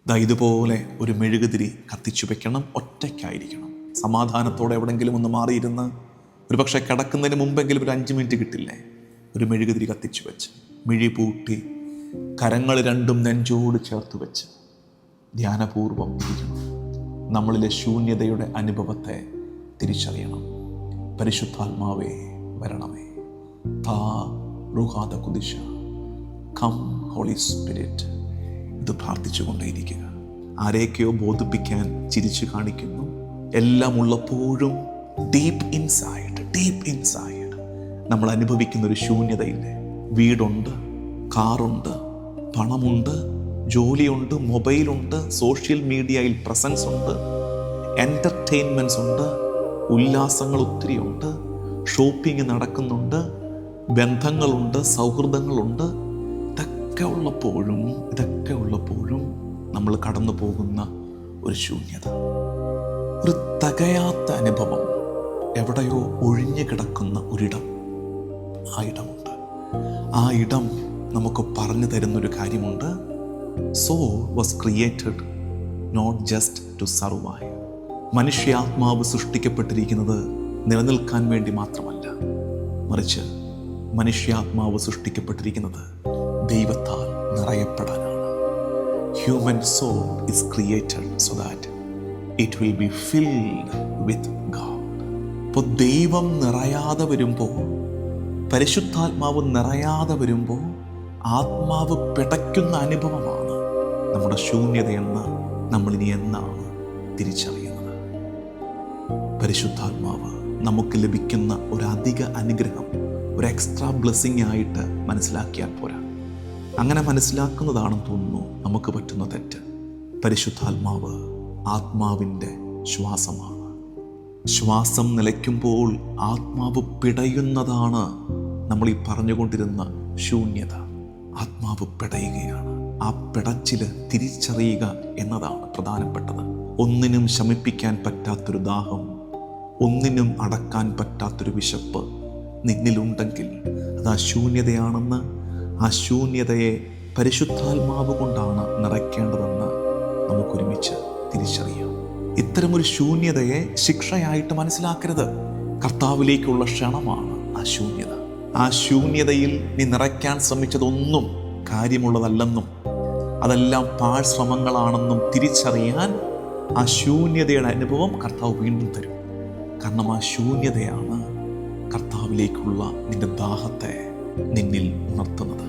ഇതുപോലെ ഒരു മെഴുകുതിരി കത്തിച്ചു വെക്കണം. ഒറ്റയ്ക്കായിരിക്കണം. സമാധാനത്തോടെ എവിടെയെങ്കിലും ഒന്ന് മാറിയിരുന്ന് ഒരു പക്ഷേ കിടക്കുന്നതിന് മുമ്പെങ്കിലും ഒരു 5 മിനിറ്റ് കിട്ടില്ലേ, ഒരു മെഴുകുതിരി കത്തിച്ചു വെച്ച് മിഴി പൂട്ടി കരങ്ങൾ രണ്ടും നെഞ്ചോട് ചേർത്ത് വെച്ച് ധ്യാനപൂർവം ഇരിക്കണം. നമ്മളിലെ ശൂന്യതയുടെ അനുഭവത്തെ തിരിച്ചറിയണം. പരിശുദ്ധാത്മാവേ വരണമേ, താ റുഹാദ കുദിശ, കം ഹോളി സ്പിരിറ്റ്. ഇത് പ്രാർത്ഥിച്ചുകൊണ്ടേയിരിക്കുക. ആരെയൊക്കെയോ ബോധിപ്പിക്കാൻ ചിരിച്ചു കാണിക്കുന്നു. എല്ലാം ഉള്ളപ്പോഴും ഡീപ്പ് ഇൻസൈഡ് നമ്മൾ അനുഭവിക്കുന്ന ഒരു ശൂന്യതയില്ലേ. വീടുണ്ട്, കാറുണ്ട്, പണമുണ്ട്, ജോലിയുണ്ട്, മൊബൈലുണ്ട്, സോഷ്യൽ മീഡിയയിൽ പ്രസൻസ് ഉണ്ട്, എൻ്റർടൈൻമെൻറ്റ്സ് ഉണ്ട്, ഉല്ലാസങ്ങൾ ഒത്തിരി ഉണ്ട്, ഷോപ്പിംഗ് നടക്കുന്നുണ്ട്, ബന്ധങ്ങളുണ്ട്, സൗഹൃദങ്ങളുണ്ട്. ഇതൊക്കെ ഉള്ളപ്പോഴും നമ്മൾ കടന്നു പോകുന്ന ഒരു ശൂന്യത, ഒരു തികയാത്ത അനുഭവം, എവിടെയോ ഒഴിഞ്ഞു കിടക്കുന്ന ഒരിടം. ആ ഇടം നമുക്ക് പറഞ്ഞു തരുന്നൊരു കാര്യമുണ്ട്. Soul was created not just to survive. മനുഷ്യാത്മാവ് സൃഷ്ടിക്കപ്പെട്ടിരിക്കുന്നത് നിലനിൽക്കാൻ വേണ്ടി മാത്രമല്ല, മറിച്ച് മനുഷ്യാത്മാവ് സൃഷ്ടിക്കപ്പെട്ടിരിക്കുന്നത് ദൈവത്താൽ നിറയപ്പെടാനാണ്. Human soul is created so that it will be filled with God. അപ്പോൾ ദൈവം നിറയാതെ വരുമ്പോൾ, പരിശുദ്ധാത്മാവ് നിറയാതെ വരുമ്പോൾ ആത്മാവ് പിടയ്ക്കുന്ന അനുഭവമാണ് നമ്മുടെ ശൂന്യതയെന്ന് നമ്മളിനി എന്നാണ് തിരിച്ചറിയുന്നത്. പരിശുദ്ധാത്മാവ് നമുക്ക് ലഭിക്കുന്ന ഒരു അധിക അനുഗ്രഹം, ഒരു എക്സ്ട്രാ ബ്ലെസ്സിങ് ആയിട്ട് മനസ്സിലാക്കിയാൽ പോരാ. അങ്ങനെ മനസ്സിലാക്കുന്നതാണെന്ന് തോന്നുന്നു നമുക്ക് പറ്റുന്ന തെറ്റ്. പരിശുദ്ധാത്മാവ് ആത്മാവിൻ്റെ ശ്വാസമാണ്. ശ്വാസം നിലയ്ക്കുമ്പോൾ ആത്മാവ് പിടയുന്നതാണ് നമ്മൾ ഈ പറഞ്ഞുകൊണ്ടിരുന്ന ശൂന്യത. ആത്മാവ് പിടയുകയാണ്. ആ പിടച്ചില് തിരിച്ചറിയുക എന്നതാണ് പ്രധാനപ്പെട്ടത്. ഒന്നിനും ശമിപ്പിക്കാൻ പറ്റാത്തൊരു ദാഹം, ഒന്നിനും അടക്കാൻ പറ്റാത്തൊരു വിശപ്പ് നിന്നിലുണ്ടെങ്കിൽ അത് ആ ശൂന്യതയാണെന്ന്, ആ ശൂന്യതയെ പരിശുദ്ധാത്മാവ് കൊണ്ടാണ് നിറയ്ക്കേണ്ടതെന്ന് നമുക്കൊരുമിച്ച് തിരിച്ചറിയാം. ഇത്തരമൊരു ശൂന്യതയെ ശിക്ഷയായിട്ട് മനസ്സിലാക്കരുത്. കർത്താവിലേക്കുള്ള ക്ഷണമാണ് ആ ശൂന്യത. ആ ശൂന്യതയിൽ നീ നിറയ്ക്കാൻ ശ്രമിച്ചതൊന്നും കാര്യമുള്ളതല്ലെന്നും അതെല്ലാം പാഴ്ശ്രമങ്ങളാണെന്നും തിരിച്ചറിയാൻ ആ ശൂന്യതയുടെ അനുഭവം കർത്താവ് വീണ്ടും തരും. കാരണം ആ ശൂന്യതയാണ് കർത്താവിലേക്കുള്ള നിന്റെ ദാഹത്തെ നിന്നിൽ ഉണർത്തുന്നത്.